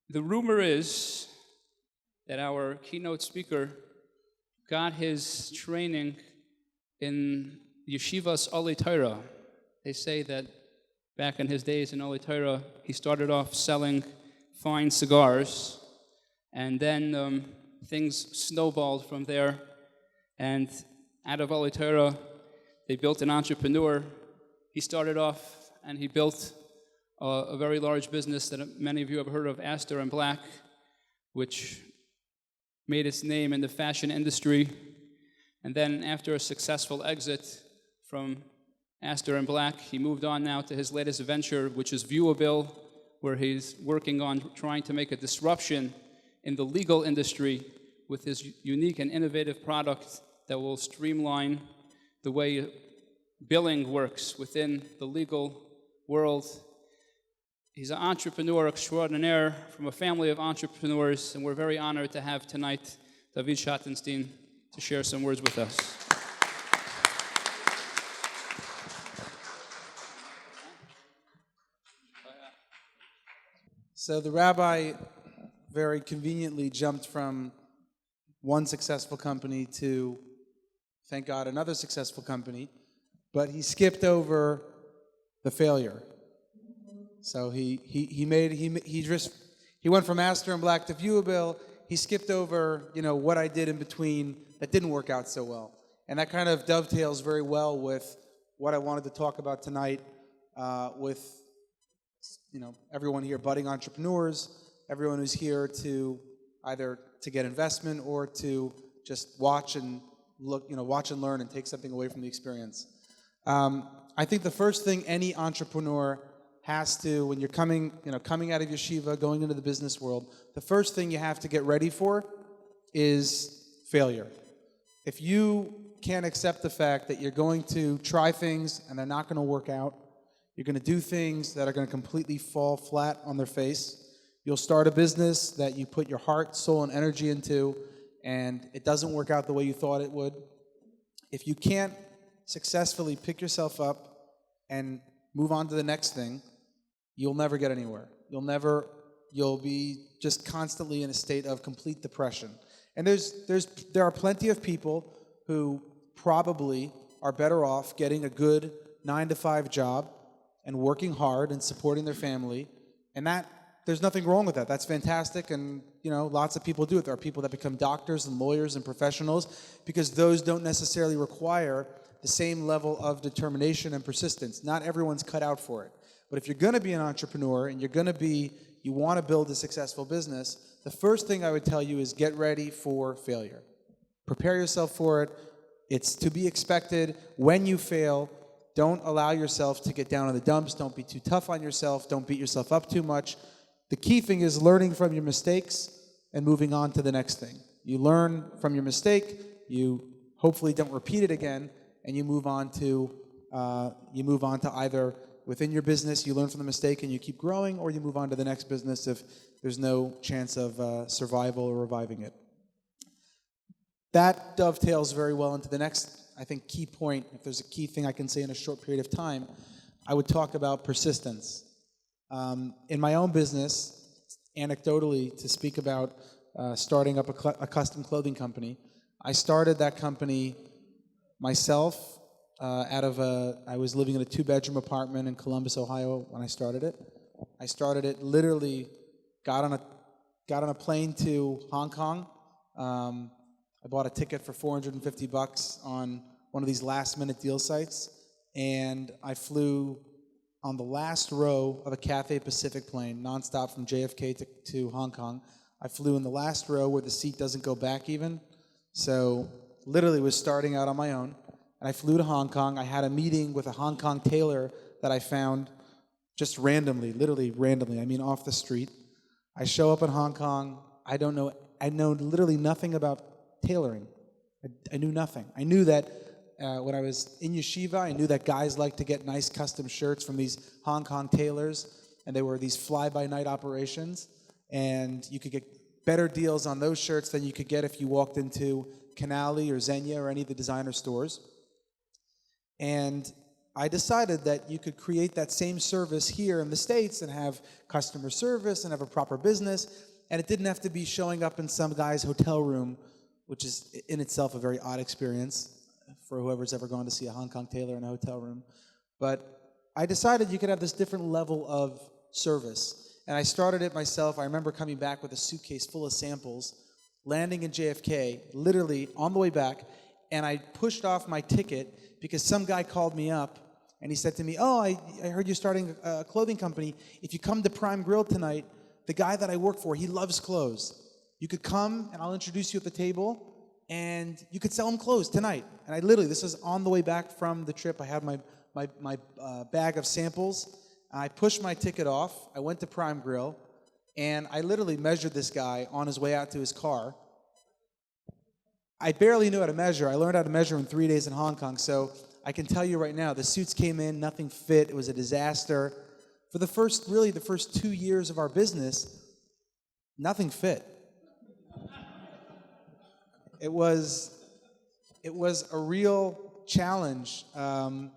The rumor is that our keynote speaker got his training in Yeshivas Olei Torah. They say that back in his days in Olei Torah, he started off selling fine cigars, and then things snowballed from there. And out of Olei Torah, they built an entrepreneur. He started off and he built a very large business that many of you have heard of, Astor and Black, which made its name in the fashion industry. And then after a successful exit from Astor and Black, he moved on now to his latest venture, which is Viewable, where he's working on trying to make a disruption in the legal industry with his unique and innovative product that will streamline the way billing works within the legal world. He's an entrepreneur extraordinaire from a family of entrepreneurs, and we're very honored to have tonight David Schattenstein to share some words with us. So the rabbi very conveniently jumped from one successful company to, thank God, another successful company, but he skipped over the failure. So he went from Astor and Black to Viewable. He skipped over, what I did in between that didn't work out so well, and that kind of dovetails very well with what I wanted to talk about tonight, with everyone here, budding entrepreneurs, everyone who's here to either to get investment or to just watch and learn and take something away from the experience. I think the first thing any entrepreneur has to, when you're coming out of yeshiva, going into the business world, the first thing you have to get ready for is failure. If you can't accept the fact that you're going to try things and they're not going to work out, you're going to do things that are going to completely fall flat on their face, you'll start a business that you put your heart, soul, and energy into, and it doesn't work out the way you thought it would. If you can't successfully pick yourself up and move on to the next thing, you'll never get anywhere. You'll be just constantly in a state of complete depression. And there are plenty of people who probably are better off getting a good 9-to-5 job and working hard and supporting their family, and that there's nothing wrong with that. That's fantastic, and lots of people do it. There are people that become doctors and lawyers and professionals because those don't necessarily require the same level of determination and persistence. Not everyone's cut out for it. But if you're going to be an entrepreneur and you want to build a successful business, the first thing I would tell you is get ready for failure. Prepare yourself for it. It's to be expected. When you fail, don't allow yourself to get down in the dumps. Don't be too tough on yourself. Don't beat yourself up too much. The key thing is learning from your mistakes and moving on to the next thing. You learn from your mistake, you hopefully don't repeat it again, and you move on to either within your business, you learn from the mistake and you keep growing, or you move on to the next business if there's no chance of survival or reviving it. That dovetails very well into the next, I think, key point. If there's a key thing I can say in a short period of time, I would talk about persistence. In my own business, anecdotally, to speak about starting up a custom clothing company, I started that company myself. I was living in a 2-bedroom apartment in Columbus, Ohio when I started it. I started it literally, got on a plane to Hong Kong. I bought a ticket for $450 on one of these last-minute deal sites, and I flew on the last row of a Cathay Pacific plane, nonstop from JFK to Hong Kong. I flew in the last row where the seat doesn't go back even, so literally was starting out on my own. And I flew to Hong Kong. I had a meeting with a Hong Kong tailor that I found just randomly, literally randomly, I mean off the street. I show up in Hong Kong. I know literally nothing about tailoring. I knew nothing. I knew that when I was in yeshiva, I knew that guys like to get nice custom shirts from these Hong Kong tailors, and they were these fly-by-night operations, and you could get better deals on those shirts than you could get if you walked into Canali or Xenia or any of the designer stores. And I decided that you could create that same service here in the States and have customer service and have a proper business, and it didn't have to be showing up in some guy's hotel room, which is in itself a very odd experience for whoever's ever gone to see a Hong Kong tailor in a hotel room. But I decided you could have this different level of service, and I started it myself. I remember coming back with a suitcase full of samples, landing in JFK, literally on the way back, and I pushed off my ticket because some guy called me up, and he said to me, "Oh, I heard you're starting a clothing company. If you come to Prime Grill tonight, the guy that I work for, he loves clothes. You could come, and I'll introduce you at the table, and you could sell him clothes tonight." And I literally, this was on the way back from the trip. I had my bag of samples. I pushed my ticket off. I went to Prime Grill, and I literally measured this guy on his way out to his car. I barely knew how to measure. I learned how to measure in 3 days in Hong Kong, so I can tell you right now, the suits came in, nothing fit. It was a disaster. For the first 2 years of our business, nothing fit. It was a real challenge. I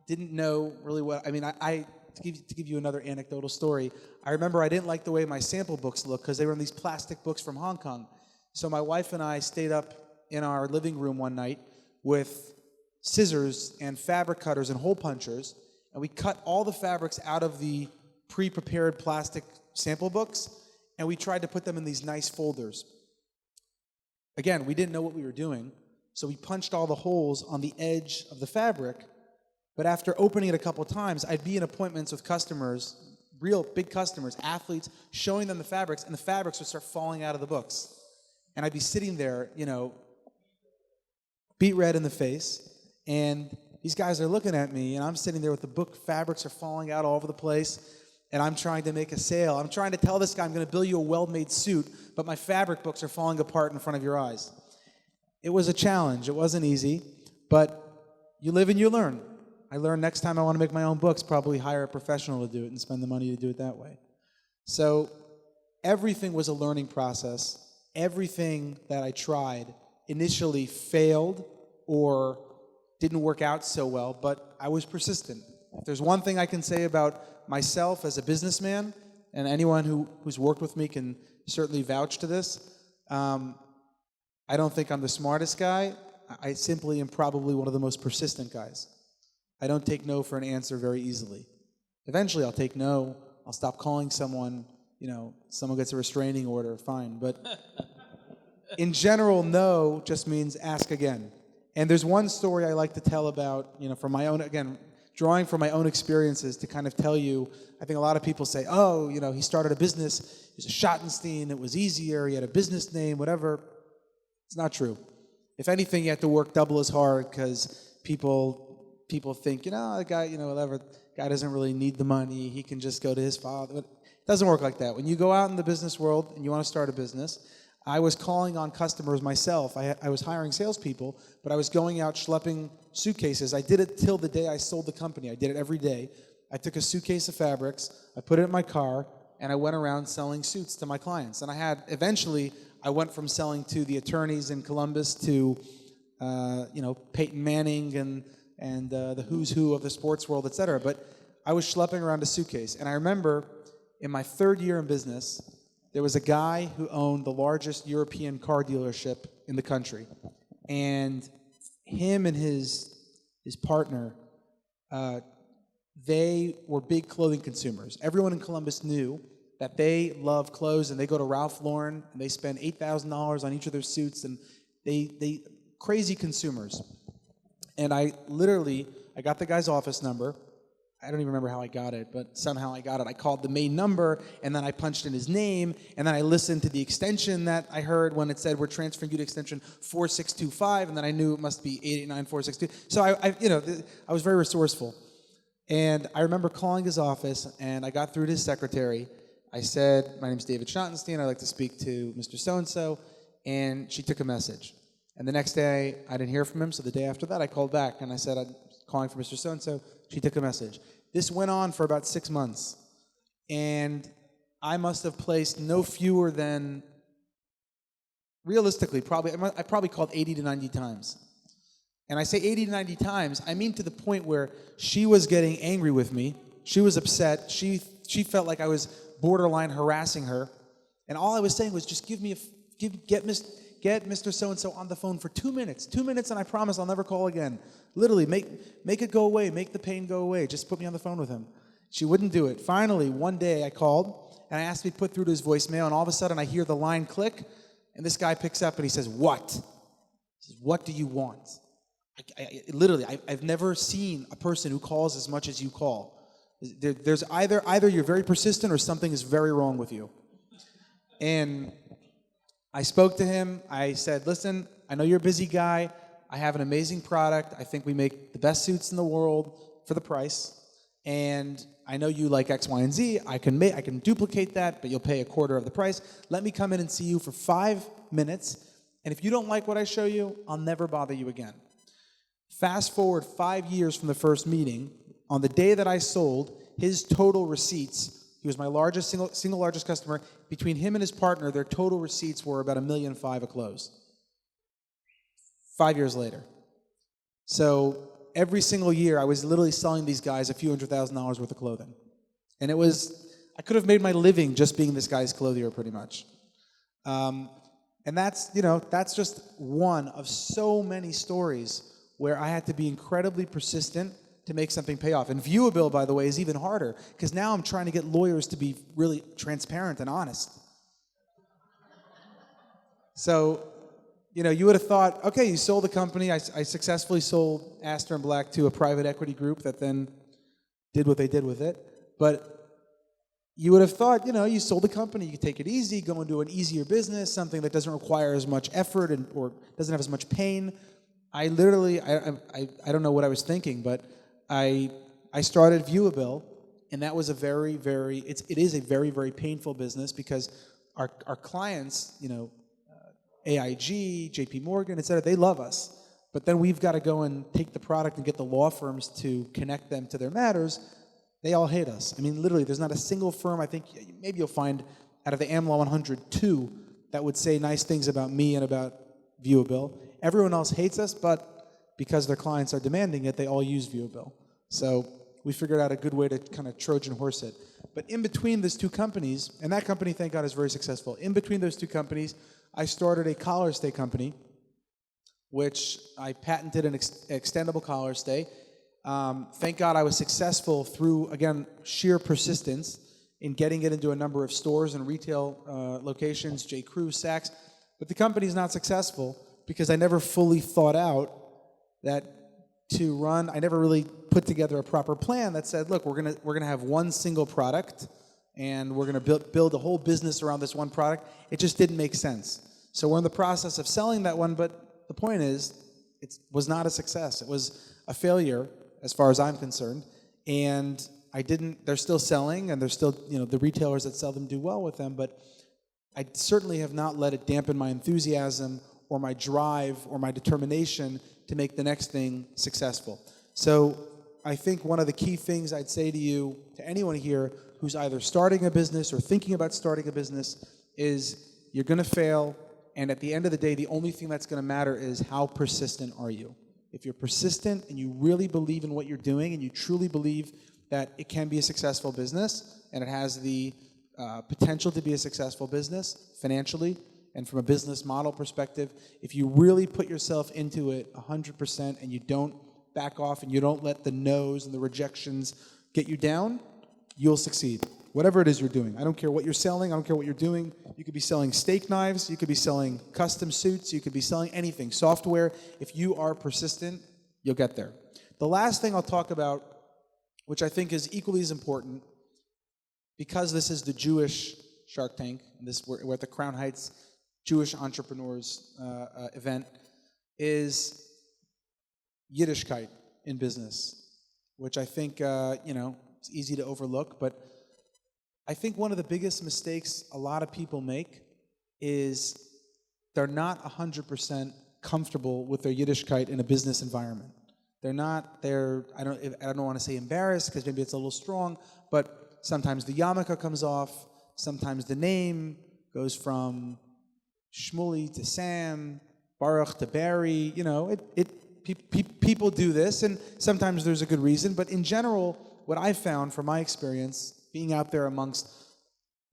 didn't know really what. I mean, to give you another anecdotal story. I remember I didn't like the way my sample books looked because they were in these plastic books from Hong Kong. So my wife and I stayed up in our living room one night with scissors and fabric cutters and hole punchers, and we cut all the fabrics out of the pre-prepared plastic sample books, and we tried to put them in these nice folders. Again, we didn't know what we were doing, so we punched all the holes on the edge of the fabric, but after opening it a couple times, I'd be in appointments with customers, real big customers, athletes, showing them the fabrics, and the fabrics would start falling out of the books. And I'd be sitting there, beat red in the face, and these guys are looking at me, and I'm sitting there with the book, fabrics are falling out all over the place, and I'm trying to make a sale. I'm trying to tell this guy I'm going to build you a well-made suit, but my fabric books are falling apart in front of your eyes. It was a challenge. It wasn't easy, but you live and you learn. I learned next time I want to make my own books, probably hire a professional to do it and spend the money to do it that way. So everything was a learning process. Everything that I tried initially failed or didn't work out so well, but I was persistent. If there's one thing I can say about myself as a businessman, and anyone who's worked with me can certainly vouch to this, I don't think I'm the smartest guy. I simply am probably one of the most persistent guys. I don't take no for an answer very easily. Eventually I'll take no, I'll stop calling someone, someone gets a restraining order, fine. But in general, no just means ask again. And there's one story I like to tell about, from my own, again, drawing from my own experiences to kind of tell you, I think a lot of people say, oh, he started a business, he was a Schottenstein, it was easier, he had a business name, whatever. It's not true. If anything, you have to work double as hard because people think, the guy, whatever, guy doesn't really need the money, he can just go to his father. But it doesn't work like that. When you go out in the business world and you want to start a business, I was calling on customers myself. I was hiring salespeople, but I was going out schlepping suitcases. I did it till the day I sold the company. I did it every day. I took a suitcase of fabrics, I put it in my car, and I went around selling suits to my clients. And eventually, I went from selling to the attorneys in Columbus to, Peyton Manning and the who's who of the sports world, et cetera. But I was schlepping around a suitcase. And I remember in my third year in business, there was a guy who owned the largest European car dealership in the country. And him and his partner, they were big clothing consumers. Everyone in Columbus knew that they love clothes, and they go to Ralph Lauren, and they spend $8,000 on each of their suits, and they crazy consumers. And I got the guy's office number. I don't even remember how I got it, but somehow I got it. I called the main number, and then I punched in his name, and then I listened to the extension that I heard when it said, we're transferring you to extension 4625, and then I knew it must be 889462. So I was very resourceful. And I remember calling his office, and I got through to his secretary. I said, my name's David Schottenstein. I'd like to speak to Mr. So-and-so, and she took a message. And the next day, I didn't hear from him, so the day after that, I called back, and I said, I'm calling for Mr. So-and-so. She took a message. This went on for about 6 months, and I must have placed no fewer than, realistically, I probably called 80 to 90 times. And I say 80 to 90 times, I mean to the point where she was getting angry with me. She was upset. She felt like I was borderline harassing her. And all I was saying was just get Mr. So-and-so on the phone for 2 minutes. 2 minutes, and I promise I'll never call again. Literally, make it go away. Make the pain go away. Just put me on the phone with him. She wouldn't do it. Finally, one day I called, and I asked to be put through to his voicemail, and all of a sudden I hear the line click, and this guy picks up and he says, "What?" He says, "What do you want?" I've never seen a person who calls as much as you call. There's either you're very persistent or something is very wrong with you. And I spoke to him. I said, "Listen, I know you're a busy guy. I have an amazing product. I think we make the best suits in the world for the price. And I know you like X, Y, and Z. I can duplicate that, but you'll pay a quarter of the price. Let me come in and see you for 5 minutes. And if you don't like what I show you, I'll never bother you again." Fast forward 5 years from the first meeting, on the day that I sold, his total receipts, he was my largest single largest customer, between him and his partner, their total receipts were about $1.5 million a close. 5 years later. So every single year, I was literally selling these guys a few $100,000 worth of clothing. And I could have made my living just being this guy's clothier pretty much. And that's just one of so many stories where I had to be incredibly persistent to make something pay off. And Viewable, by the way, is even harder, because now I'm trying to get lawyers to be really transparent and honest. So, you would have thought, okay, you sold the company. I successfully sold Astor & Black to a private equity group that then did what they did with it. But you would have thought, you sold the company, you could take it easy, go into an easier business, something that doesn't require as much effort or doesn't have as much pain. I don't know what I was thinking, but I started Viewable, and that was it is a very, very painful business, because our clients, AIG, JP Morgan, et cetera, they love us. But then we've got to go and take the product and get the law firms to connect them to their matters. They all hate us. I mean, literally, there's not a single firm, I think, maybe you'll find out of the AmLaw 100, 2 that would say nice things about me and about Viewable. Everyone else hates us, but because their clients are demanding it, they all use Viewable. So we figured out a good way to kind of Trojan horse it. But in between those two companies, and that company, thank God, is very successful. In between those two companies, I started a collar stay company, which I patented an extendable collar stay. Thank God I was successful through, again, sheer persistence in getting it into a number of stores and retail locations, J. Crew, Saks. But the company's not successful because I never fully thought out that I never really put together a proper plan that said, look, we're gonna have one single product, and we're gonna build a whole business around this one product. It just didn't make sense. So we're in the process of selling that one, but the point is, it was not a success. It was a failure as far as I'm concerned, and they're still selling, and there's still, the retailers that sell them do well with them, but I certainly have not let it dampen my enthusiasm or my drive or my determination to make the next thing successful. So I think one of the key things I'd say to anyone here who's either starting a business or thinking about starting a business, is you're going to fail, and at the end of the day, the only thing that's going to matter is how persistent are you. If you're persistent and you really believe in what you're doing and you truly believe that it can be a successful business and it has the potential to be a successful business financially and from a business model perspective, if you really put yourself into it 100% and you don't back off and you don't let the no's and the rejections get you down, you'll succeed. Whatever it is you're doing. I don't care what you're selling. I don't care what you're doing. You could be selling steak knives. You could be selling custom suits. You could be selling anything. Software. If you are persistent, you'll get there. The last thing I'll talk about, which I think is equally as important, because this is the Jewish Shark Tank, we're at the Crown Heights Jewish Entrepreneurs event, is Yiddishkeit in business, which I think, it's easy to overlook, but I think one of the biggest mistakes a lot of people make is they're not 100% comfortable with their Yiddishkeit in a business environment. I don't want to say embarrassed, because maybe it's a little strong, but sometimes the yarmulke comes off, sometimes the name goes from Shmuley to Sam, Baruch to Barry, people do this, and sometimes there's a good reason, but in general, what I've found from my experience, being out there amongst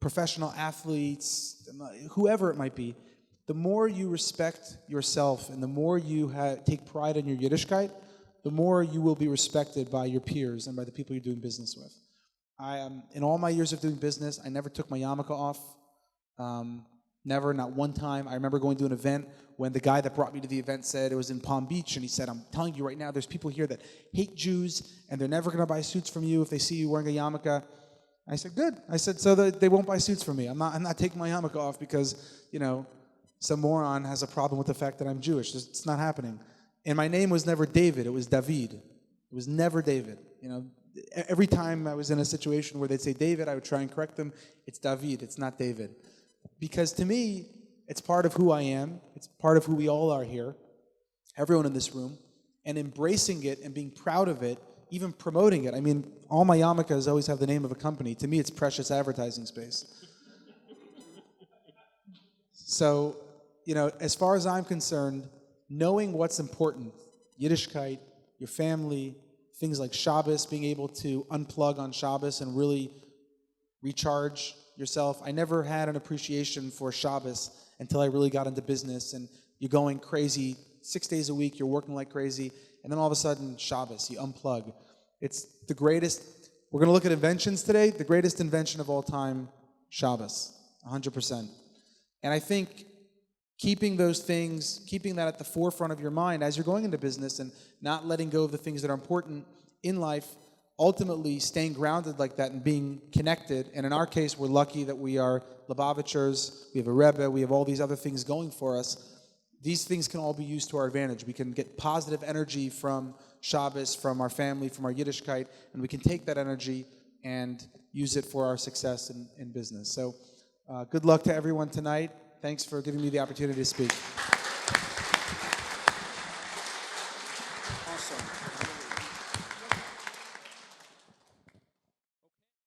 professional athletes, whoever it might be, the more you respect yourself and the more you take pride in your Yiddishkeit, the more you will be respected by your peers and by the people you're doing business with. In all my years of doing business, I never took my yarmulke off. Never, not one time. I remember going to an event when the guy that brought me to the event said it was in Palm Beach, and he said, I'm telling you right now, there's people here that hate Jews, and they're never going to buy suits from you if they see you wearing a yarmulke. I said, good. I said, so that they won't buy suits from me. I'm not taking my yarmulke off because, some moron has a problem with the fact that I'm Jewish. It's not happening. And my name was never David. It was David. It was never David. Every time I was in a situation where they'd say David, I would try and correct them. It's David. It's not David. Because to me, it's part of who I am. It's part of who we all are here, everyone in this room, and embracing it and being proud of it, even promoting it. I mean, all my yarmulkes always have the name of a company. To me, it's precious advertising space. So, as far as I'm concerned, knowing what's important, Yiddishkeit, your family, things like Shabbos, being able to unplug on Shabbos and really recharge yourself. I never had an appreciation for Shabbos until I really got into business, and you're going crazy 6 days a week, you're working like crazy, and then all of a sudden, Shabbos, you unplug. It's the greatest, we're going to look at inventions today, the greatest invention of all time, Shabbos, 100%. And I think keeping those things, keeping that at the forefront of your mind as you're going into business and not letting go of the things that are important in life, ultimately staying grounded like that and being connected. And in our case, we're lucky that we are Lubavitchers, we have a Rebbe, we have all these other things going for us. These things can all be used to our advantage. We can get positive energy from Shabbos, from our family, from our Yiddishkeit, and we can take that energy and use it for our success in business. So good luck to everyone tonight. Thanks for giving me the opportunity to speak.